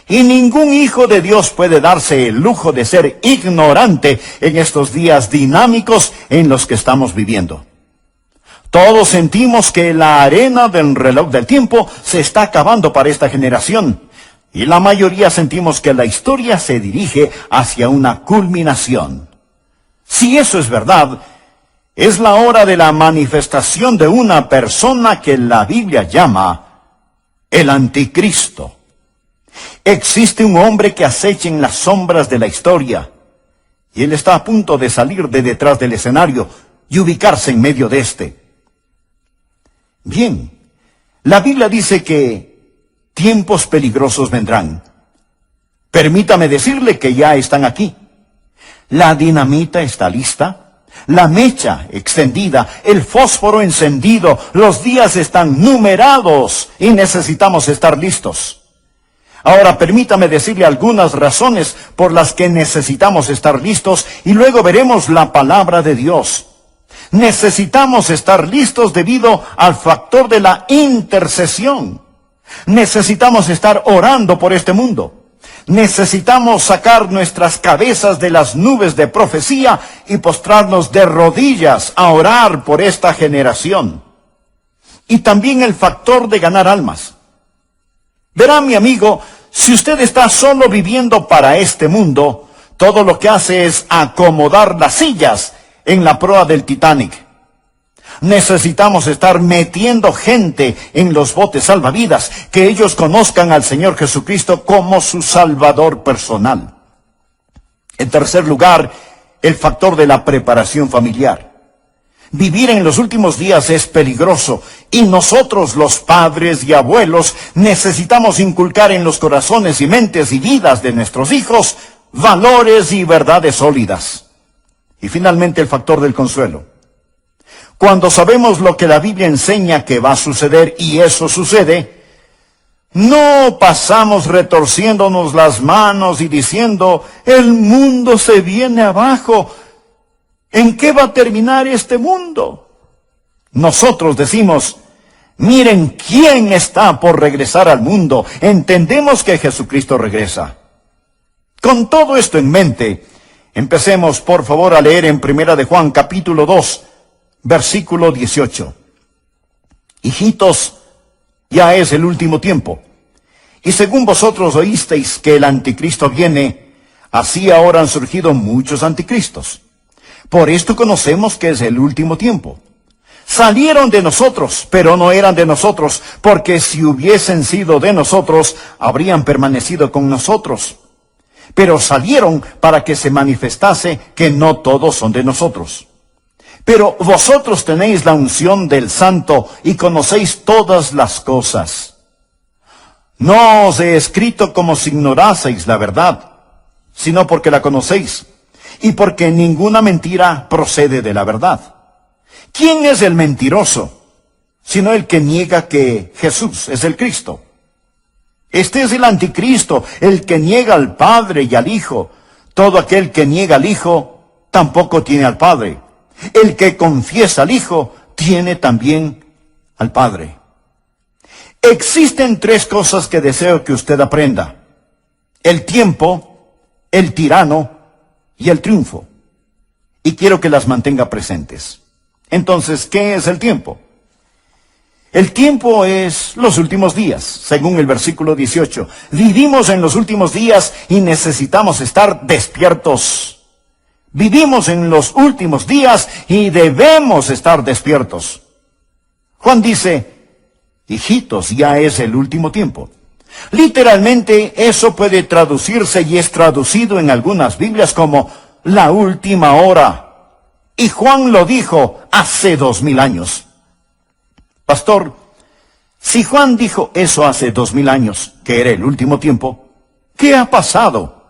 Y ningún hijo de Dios puede darse el lujo de ser ignorante en estos días dinámicos en los que estamos viviendo. Todos sentimos que la arena del reloj del tiempo se está acabando para esta generación. Y la mayoría sentimos que la historia se dirige hacia una culminación. Si eso es verdad, es la hora de la manifestación de una persona que la Biblia llama el Anticristo. Existe un hombre que acecha en las sombras de la historia, y él está a punto de salir de detrás del escenario y ubicarse en medio de este. Bien, la Biblia dice que tiempos peligrosos vendrán. Permítame decirle que ya están aquí. La dinamita está lista, la mecha extendida, el fósforo encendido, los días están numerados y necesitamos estar listos. Ahora permítame decirle algunas razones por las que necesitamos estar listos y luego veremos la palabra de Dios. Necesitamos estar listos debido al factor de la intercesión. Necesitamos estar orando por este mundo. Necesitamos sacar nuestras cabezas de las nubes de profecía y postrarnos de rodillas a orar por esta generación. Y también el factor de ganar almas. Verá, mi amigo, si usted está solo viviendo para este mundo, todo lo que hace es acomodar las sillas en la proa del Titanic. Necesitamos estar metiendo gente en los botes salvavidas, que ellos conozcan al Señor Jesucristo como su Salvador personal. En tercer lugar, el factor de la preparación familiar. Vivir en los últimos días es peligroso, y nosotros, los padres y abuelos, necesitamos inculcar en los corazones y mentes y vidas de nuestros hijos valores y verdades sólidas. Y finalmente el factor del consuelo. Cuando sabemos lo que la Biblia enseña que va a suceder y eso sucede, no pasamos retorciéndonos las manos y diciendo, el mundo se viene abajo. ¿En qué va a terminar este mundo? Nosotros decimos, miren quién está por regresar al mundo. Entendemos que Jesucristo regresa. Con todo esto en mente, empecemos por favor a leer en 1 de Juan capítulo 2, versículo 18. Hijitos, ya es el último tiempo. Y según vosotros oísteis que el anticristo viene, así ahora han surgido muchos anticristos. Por esto conocemos que es el último tiempo. Salieron de nosotros, pero no eran de nosotros, porque si hubiesen sido de nosotros, habrían permanecido con nosotros. Pero salieron para que se manifestase que no todos son de nosotros. Pero vosotros tenéis la unción del Santo y conocéis todas las cosas. No os he escrito como si ignoraseis la verdad, sino porque la conocéis, y porque ninguna mentira procede de la verdad. ¿Quién es el mentiroso? Sino el que niega que Jesús es el Cristo. Este es el anticristo, el que niega al Padre y al Hijo. Todo aquel que niega al Hijo, tampoco tiene al Padre. El que confiesa al Hijo, tiene también al Padre. Existen tres cosas que deseo que usted aprenda: el tiempo, el tirano y el triunfo. Y quiero que las mantenga presentes. Entonces, ¿qué es el tiempo? El tiempo es los últimos días, según el versículo 18. Vivimos en los últimos días y necesitamos estar despiertos. Vivimos en los últimos días y debemos estar despiertos. Juan dice, hijitos, ya es el último tiempo. Literalmente eso puede traducirse y es traducido en algunas Biblias como la última hora. Y Juan lo dijo hace 2000 años. Pastor, si Juan dijo eso hace 2000 años, que era el último tiempo, ¿qué ha pasado?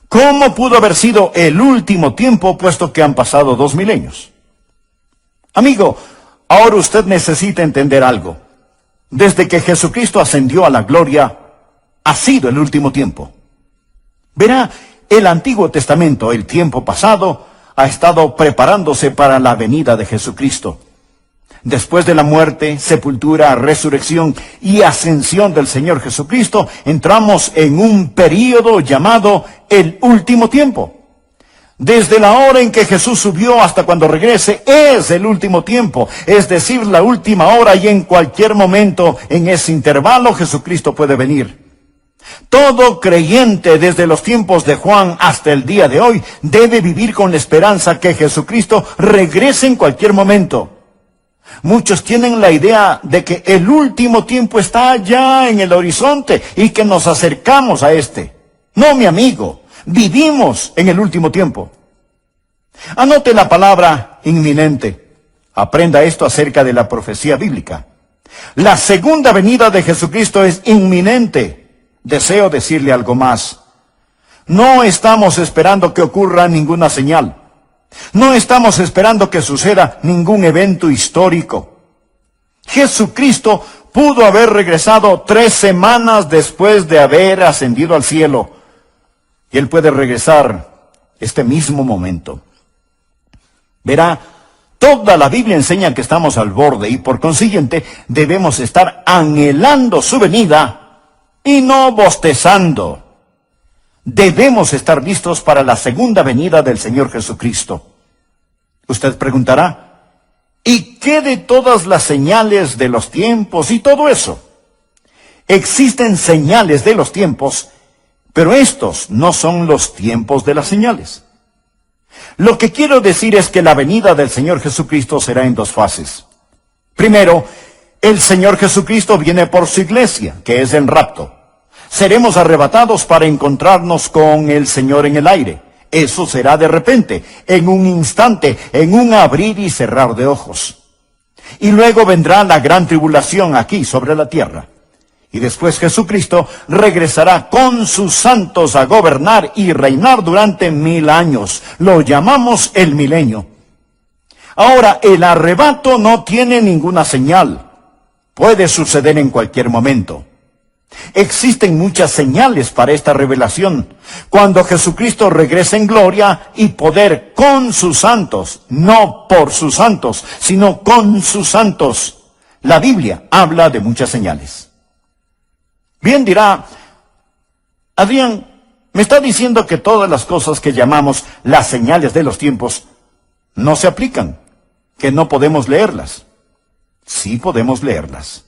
¿Cómo pudo haber sido el último tiempo puesto que han pasado 2000 años? Amigo, ahora usted necesita entender algo. Desde que Jesucristo ascendió a la gloria, ha sido el último tiempo. Verá, el Antiguo Testamento, el tiempo pasado, ha estado preparándose para la venida de Jesucristo. Después de la muerte, sepultura, resurrección y ascensión del Señor Jesucristo, entramos en un período llamado el último tiempo. Desde la hora en que Jesús subió hasta cuando regrese es el último tiempo, es decir, la última hora, y en cualquier momento en ese intervalo Jesucristo puede venir. Todo creyente desde los tiempos de Juan hasta el día de hoy debe vivir con la esperanza que Jesucristo regrese en cualquier momento. Muchos tienen la idea de que el último tiempo está allá en el horizonte y que nos acercamos a este. No, mi amigo. Vivimos en el último tiempo. Anote la palabra inminente. Aprenda esto acerca de la profecía bíblica. La segunda venida de Jesucristo es inminente. Deseo decirle algo más. No estamos esperando que ocurra ninguna señal. No estamos esperando que suceda ningún evento histórico. Jesucristo pudo haber regresado 3 semanas después de haber ascendido al cielo. Y Él puede regresar este mismo momento. Verá, toda la Biblia enseña que estamos al borde y por consiguiente debemos estar anhelando su venida y no bostezando. Debemos estar listos para la segunda venida del Señor Jesucristo. Usted preguntará, ¿y qué de todas las señales de los tiempos y todo eso? Existen señales de los tiempos, pero estos no son los tiempos de las señales. Lo que quiero decir es que la venida del Señor Jesucristo será en 2 fases. Primero, el Señor Jesucristo viene por su iglesia, que es el rapto. Seremos arrebatados para encontrarnos con el Señor en el aire. Eso será de repente, en un instante, en un abrir y cerrar de ojos. Y luego vendrá la gran tribulación aquí sobre la tierra. Y después Jesucristo regresará con sus santos a gobernar y reinar durante 1000 años. Lo llamamos el milenio. Ahora, el arrebato no tiene ninguna señal. Puede suceder en cualquier momento. Existen muchas señales para esta revelación. Cuando Jesucristo regrese en gloria y poder con sus santos, no por sus santos, sino con sus santos. La Biblia habla de muchas señales. Bien, dirá, Adrián, me está diciendo que todas las cosas que llamamos las señales de los tiempos no se aplican, que no podemos leerlas. Sí podemos leerlas.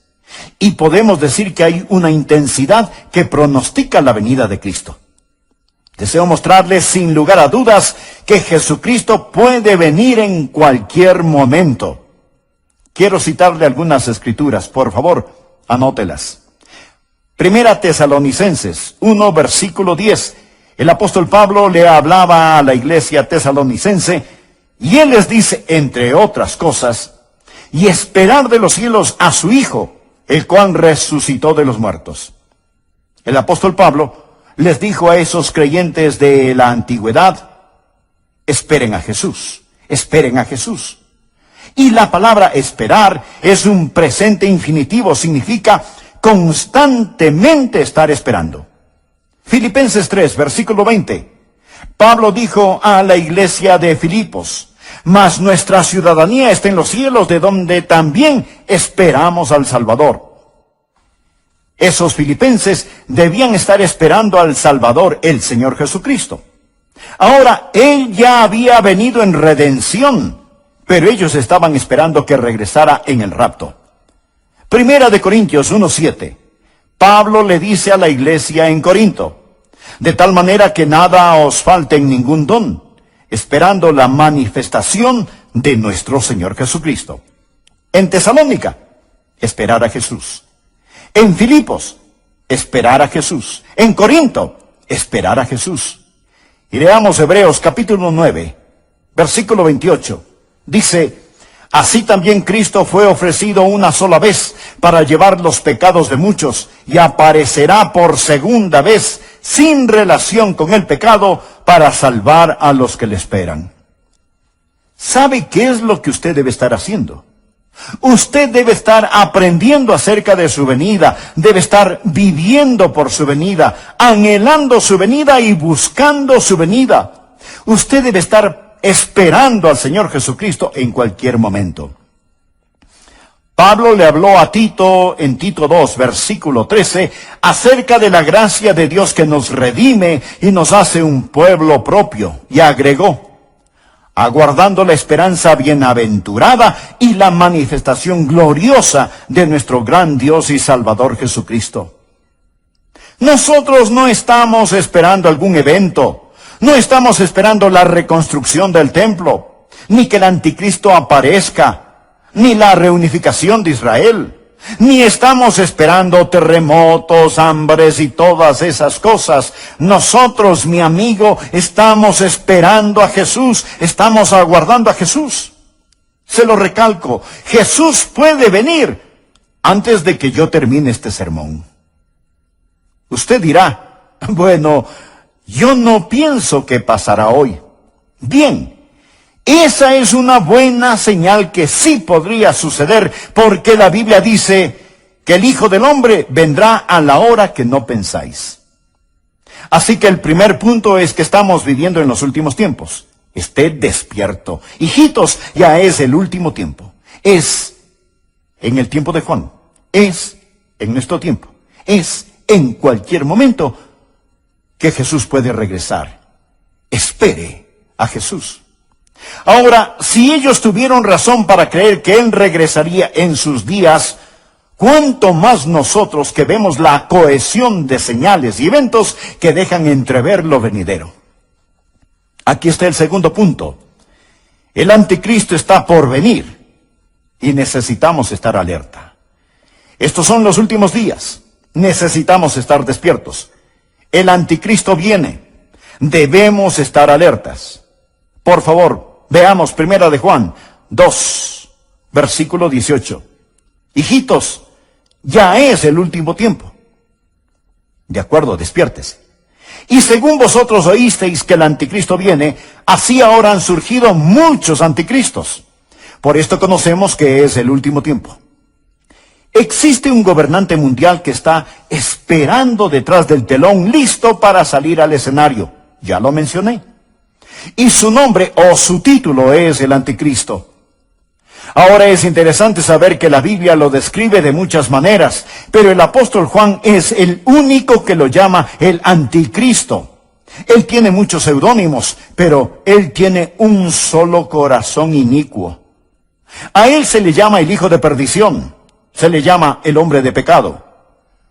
Y podemos decir que hay una intensidad que pronostica la venida de Cristo. Deseo mostrarles sin lugar a dudas que Jesucristo puede venir en cualquier momento. Quiero citarle algunas escrituras, por favor, anótelas. 1 Tesalonicenses 1, versículo 10. El apóstol Pablo le hablaba a la iglesia tesalonicense y él les dice, entre otras cosas, y esperar de los cielos a su Hijo, el cual resucitó de los muertos. El apóstol Pablo les dijo a esos creyentes de la antigüedad, esperen a Jesús, esperen a Jesús. Y la palabra esperar es un presente infinitivo, significa constantemente estar esperando. Filipenses 3, versículo 20. Pablo dijo a la iglesia de Filipos, mas nuestra ciudadanía está en los cielos, de donde también esperamos al Salvador. Esos filipenses debían estar esperando al Salvador, el Señor Jesucristo. Ahora, Él ya había venido en redención, pero ellos estaban esperando que regresara en el rapto. 1 Corintios 1:7. Pablo le dice a la iglesia en Corinto, de tal manera que nada os falte en ningún don, esperando la manifestación de nuestro Señor Jesucristo. En Tesalónica, esperar a Jesús. En Filipos, esperar a Jesús. En Corinto, esperar a Jesús. Y leamos Hebreos capítulo 9, versículo 28. Dice, así también Cristo fue ofrecido una sola vez para llevar los pecados de muchos, y aparecerá por segunda vez sin relación con el pecado para salvar a los que le esperan. ¿Sabe qué es lo que usted debe estar haciendo? Usted debe estar aprendiendo acerca de su venida, debe estar viviendo por su venida, anhelando su venida y buscando su venida. Usted debe estar esperando al Señor Jesucristo en cualquier momento. Pablo le habló a Tito en Tito 2, versículo 13, acerca de la gracia de Dios que nos redime y nos hace un pueblo propio. Y agregó, aguardando la esperanza bienaventurada y la manifestación gloriosa de nuestro gran Dios y Salvador Jesucristo. Nosotros no estamos esperando algún evento, no estamos esperando la reconstrucción del templo, ni que el anticristo aparezca, ni la reunificación de Israel, ni estamos esperando terremotos, hambres y todas esas cosas. Nosotros, mi amigo, estamos esperando a Jesús, estamos aguardando a Jesús. Se lo recalco, Jesús puede venir antes de que yo termine este sermón. Usted dirá, bueno, yo no pienso que pasará hoy. Bien. Esa es una buena señal que sí podría suceder, porque la Biblia dice que el Hijo del Hombre vendrá a la hora que no pensáis. Así que el primer punto es que estamos viviendo en los últimos tiempos. Esté despierto. Hijitos, ya es el último tiempo. Es en el tiempo de Juan. Es en nuestro tiempo. Es en cualquier momento que Jesús puede regresar. Espere a Jesús. Ahora, si ellos tuvieron razón para creer que Él regresaría en sus días, ¿cuánto más nosotros que vemos la cohesión de señales y eventos que dejan entrever lo venidero? Aquí está el segundo punto. El anticristo está por venir y necesitamos estar alerta. Estos son los últimos días. Necesitamos estar despiertos. El anticristo viene. Debemos estar alertas. Por favor, veamos 1 de Juan 2, versículo 18. Hijitos, ya es el último tiempo. De acuerdo, despiértese. Y según vosotros oísteis que el anticristo viene, así ahora han surgido muchos anticristos. Por esto conocemos que es el último tiempo. Existe un gobernante mundial que está esperando detrás del telón, listo para salir al escenario. Ya lo mencioné. Y su nombre o su título es el anticristo. Ahora es interesante saber que la Biblia lo describe de muchas maneras, pero el apóstol Juan es el único que lo llama el anticristo. Él tiene muchos seudónimos, pero él tiene un solo corazón inicuo. A él se le llama el hijo de perdición, se le llama el hombre de pecado,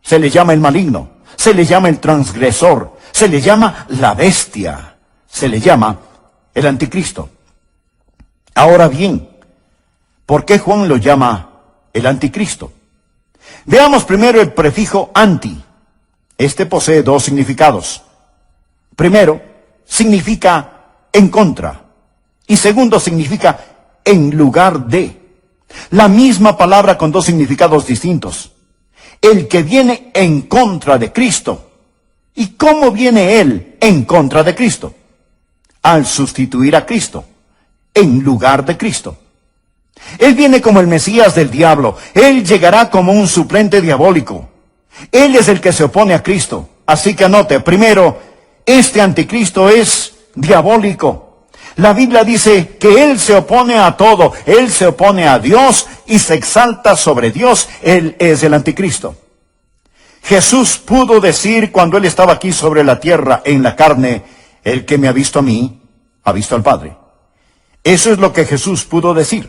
se le llama el maligno, se le llama el transgresor, se le llama la bestia. Se le llama el anticristo. Ahora bien, ¿por qué Juan lo llama el anticristo? Veamos primero el prefijo anti. Este posee dos significados. Primero, significa en contra. Y segundo, significa en lugar de. La misma palabra con dos significados distintos. El que viene en contra de Cristo. ¿Y cómo viene él en contra de Cristo? Al sustituir a Cristo, en lugar de Cristo. Él viene como el Mesías del diablo. Él llegará como un suplente diabólico. Él es el que se opone a Cristo. Así que anote, primero, este anticristo es diabólico. La Biblia dice que Él se opone a todo. Él se opone a Dios y se exalta sobre Dios. Él es el anticristo. Jesús pudo decir cuando Él estaba aquí sobre la tierra en la carne, el que me ha visto a mí, ha visto al Padre. Eso es lo que Jesús pudo decir.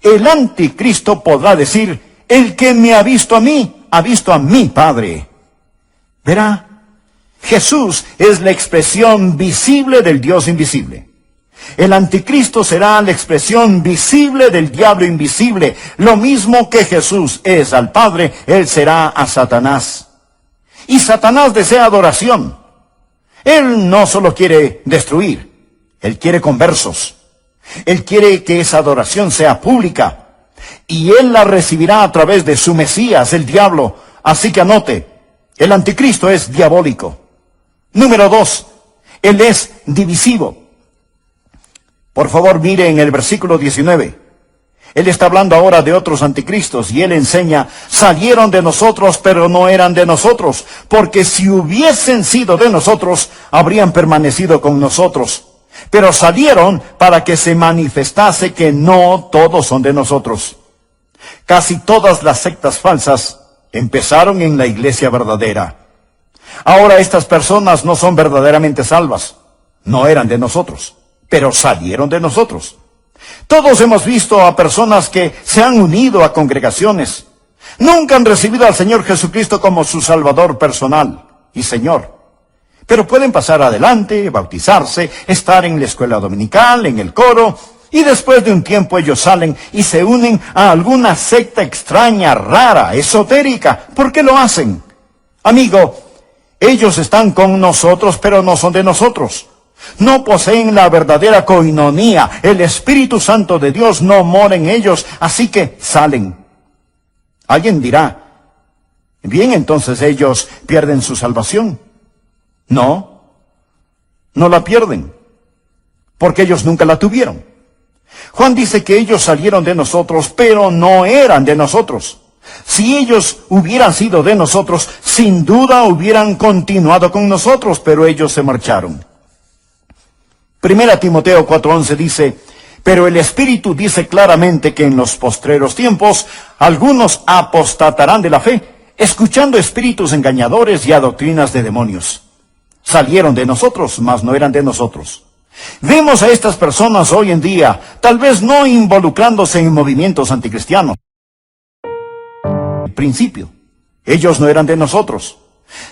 El anticristo podrá decir, el que me ha visto a mí, ha visto a mi Padre. Verá, Jesús es la expresión visible del Dios invisible. El anticristo será la expresión visible del diablo invisible. Lo mismo que Jesús es al Padre, Él será a Satanás. Y Satanás desea adoración. Él no solo quiere destruir, Él quiere conversos. Él quiere que esa adoración sea pública. Y Él la recibirá a través de su Mesías, el diablo. Así que anote, el anticristo es diabólico. Número 2, Él es divisivo. Por favor, mire en el versículo 19. Él está hablando ahora de otros anticristos y Él enseña, salieron de nosotros, pero no eran de nosotros, porque si hubiesen sido de nosotros, habrían permanecido con nosotros. Pero salieron para que se manifestase que no todos son de nosotros. Casi todas las sectas falsas empezaron en la iglesia verdadera. Ahora estas personas no son verdaderamente salvas. No eran de nosotros, pero salieron de nosotros. Todos hemos visto a personas que se han unido a congregaciones. Nunca han recibido al Señor Jesucristo como su Salvador personal y Señor. Pero pueden pasar adelante, bautizarse, estar en la escuela dominical, en el coro, y después de un tiempo ellos salen y se unen a alguna secta extraña, rara, esotérica. ¿Por qué lo hacen? Amigo, ellos están con nosotros, pero no son de nosotros. No poseen la verdadera coinonía. El Espíritu Santo de Dios no mora en ellos, así que salen. Alguien dirá, bien, entonces ellos pierden su salvación. No, no la pierden, porque ellos nunca la tuvieron. Juan dice que ellos salieron de nosotros, pero no eran de nosotros. Si ellos hubieran sido de nosotros, sin duda hubieran continuado con nosotros, pero ellos se marcharon. Primera Timoteo 4:11 dice, pero el Espíritu dice claramente que en los postreros tiempos algunos apostatarán de la fe, escuchando espíritus engañadores y a doctrinas de demonios. Salieron de nosotros, mas no eran de nosotros. Vemos a estas personas hoy en día, tal vez no involucrándose en movimientos anticristianos. Al principio, ellos no eran de nosotros.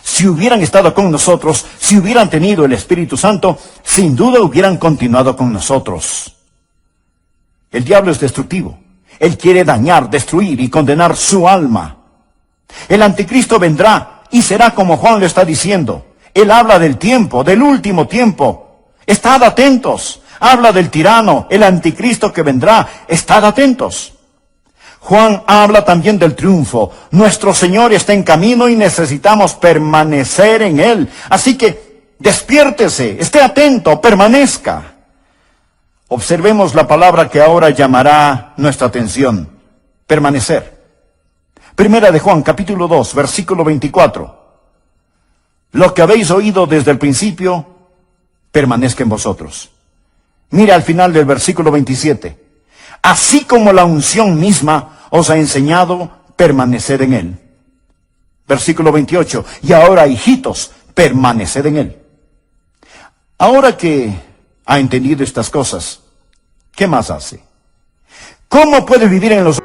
Si hubieran estado con nosotros, si hubieran tenido el Espíritu Santo, sin duda hubieran continuado con nosotros. El diablo es destructivo. Él quiere dañar, destruir y condenar su alma. El anticristo vendrá y será como Juan lo está diciendo. Él habla del tiempo, del último tiempo. Estad atentos. Habla del tirano, el anticristo que vendrá. Estad atentos. Juan habla también del triunfo. Nuestro Señor está en camino y necesitamos permanecer en Él. Así que despiértese, esté atento, permanezca. Observemos la palabra que ahora llamará nuestra atención. Permanecer. Primera de Juan, capítulo 2, versículo 24. Lo que habéis oído desde el principio, permanezca en vosotros. Mira al final del versículo 27. Así como la unción misma os ha enseñado, permaneced en Él. Versículo 28. Y ahora, hijitos, permaneced en Él. Ahora que ha entendido estas cosas, ¿qué más hace? ¿Cómo puede vivir en los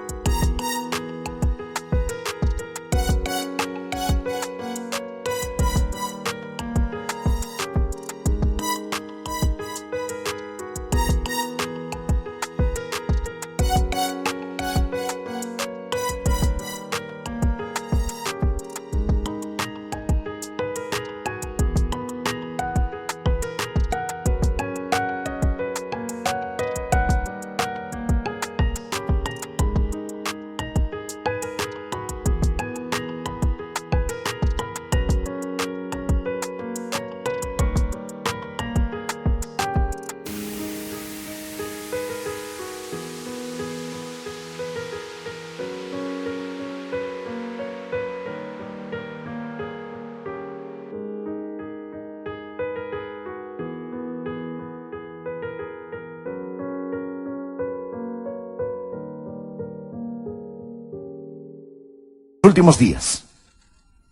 últimos días?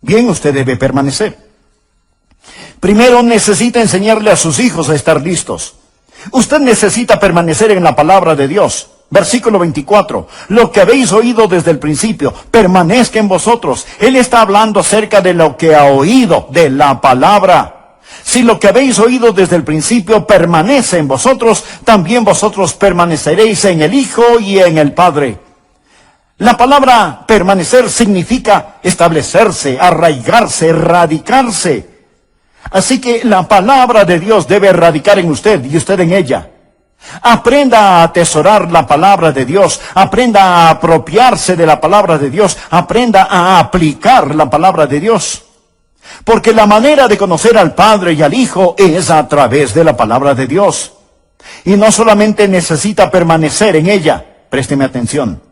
Bien, usted debe permanecer. Primero necesita enseñarle a sus hijos a estar listos. Usted necesita permanecer en la palabra de Dios. Versículo 24. Lo que habéis oído desde el principio, permanezca en vosotros. Él está hablando acerca de lo que ha oído, de la palabra. Si lo que habéis oído desde el principio permanece en vosotros, también vosotros permaneceréis en el Hijo y en el Padre. La palabra permanecer significa establecerse, arraigarse, radicarse. Así que la palabra de Dios debe radicar en usted y usted en ella. Aprenda a atesorar la palabra de Dios, aprenda a apropiarse de la palabra de Dios, aprenda a aplicar la palabra de Dios. Porque la manera de conocer al Padre y al Hijo es a través de la palabra de Dios. Y no solamente necesita permanecer en ella, présteme atención.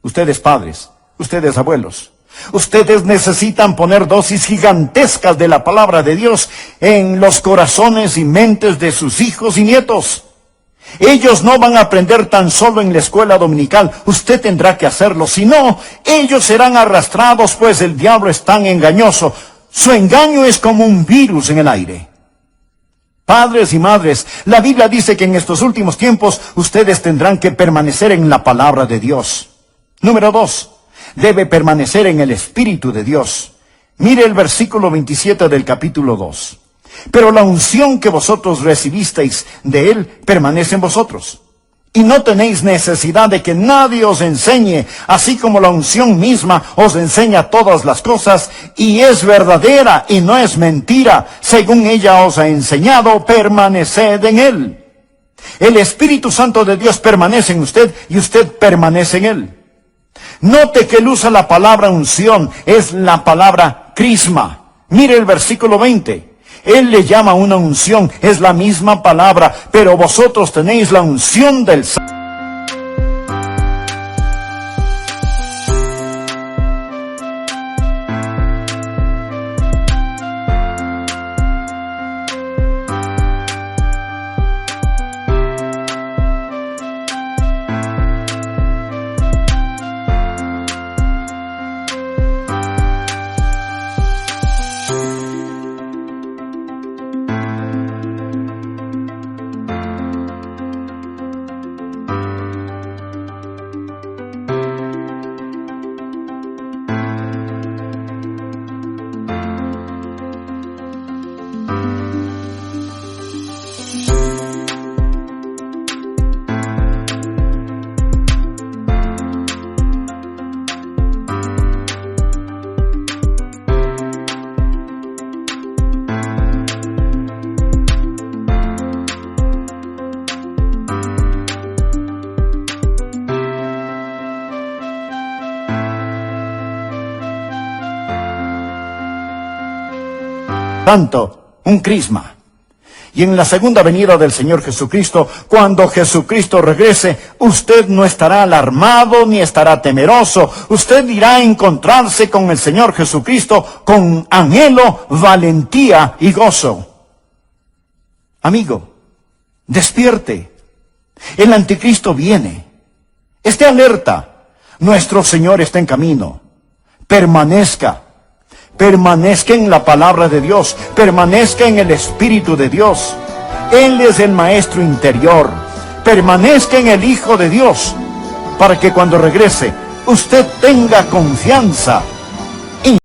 Ustedes padres, ustedes abuelos, ustedes necesitan poner dosis gigantescas de la palabra de Dios en los corazones y mentes de sus hijos y nietos. Ellos no van a aprender tan solo en la escuela dominical. Usted tendrá que hacerlo. Si no, ellos serán arrastrados, pues el diablo es tan engañoso. Su engaño es como un virus en el aire. Padres y madres, la Biblia dice que en estos últimos tiempos ustedes tendrán que permanecer en la palabra de Dios. Número 2, debe permanecer en el Espíritu de Dios. Mire el versículo 27 del capítulo 2. Pero la unción que vosotros recibisteis de Él permanece en vosotros. Y no tenéis necesidad de que nadie os enseñe, así como la unción misma os enseña todas las cosas, y es verdadera y no es mentira. Según ella os ha enseñado, permaneced en Él. El Espíritu Santo de Dios permanece en usted y usted permanece en Él. Note que Él usa la palabra unción, es la palabra crisma. Mire el versículo 20. Él le llama una unción, es la misma palabra, pero vosotros tenéis la unción del Santo. Un crisma. Y en la segunda venida del Señor Jesucristo, cuando Jesucristo regrese, usted no estará alarmado ni estará temeroso. Usted irá a encontrarse con el Señor Jesucristo con anhelo, valentía y gozo. Amigo, despierte. El anticristo viene. Esté alerta. Nuestro Señor está en camino. Permanezca en la palabra de Dios, permanezca en el Espíritu de Dios. Él es el maestro interior. Permanezca en el Hijo de Dios, para que cuando regrese, usted tenga confianza